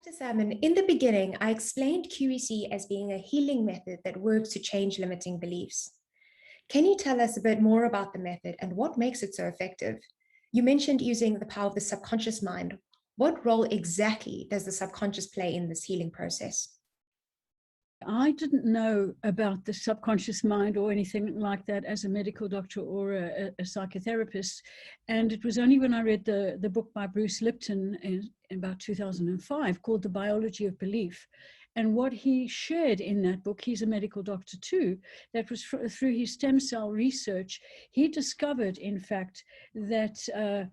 Dr. Salmon, in the beginning, I explained QEC as being a healing method that works to change limiting beliefs. Can you tell us a bit more about the method and what makes it so effective? You mentioned using the power of the subconscious mind. What role exactly does the subconscious play in this healing process? I didn't know about the subconscious mind or anything like that as a medical doctor or a psychotherapist. And it was only when I read the book by Bruce Lipton in about 2005 called The Biology of Belief. And what he shared in that book, he's a medical doctor too, that was through his stem cell research, he discovered, in fact, that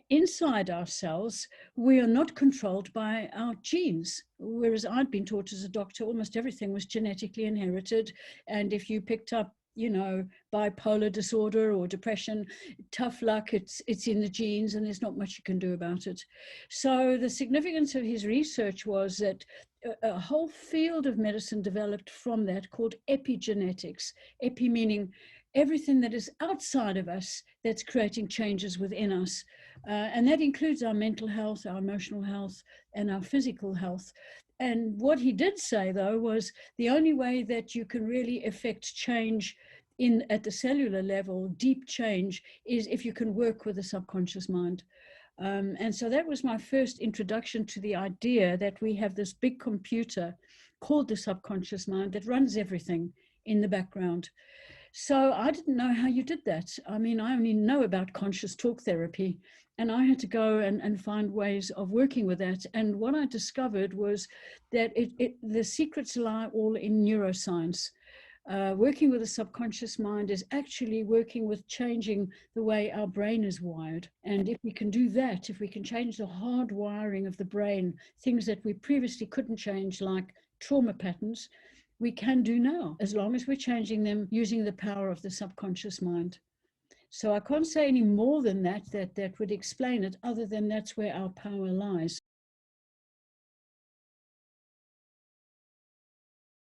inside ourselves, we are not controlled by our genes. Whereas I'd been taught as a doctor, almost everything was genetically inherited. And if you picked up, bipolar disorder or depression, tough luck, it's in the genes and there's not much you can do about it. So the significance of his research was that a whole field of medicine developed from that called epigenetics. Epi meaning everything that is outside of us that's creating changes within us. And that includes our mental health, our emotional health, and our physical health. And what he did say, though, was the only way that you can really affect change at the cellular level, deep change, is if you can work with the subconscious mind. And so that was my first introduction to the idea that we have this big computer called the subconscious mind that runs everything in the background. So I didn't know how you did that. I mean, I only know about conscious talk therapy, and I had to go and find ways of working with that. And what I discovered was that the secrets lie all in neuroscience. Working with the subconscious mind is actually working with changing the way our brain is wired. And if we can do that, if we can change the hard wiring of the brain, things that we previously couldn't change, like trauma patterns, we can do now, as long as we're changing them using the power of the subconscious mind. So I can't say any more than that would explain it, other than that's where our power lies.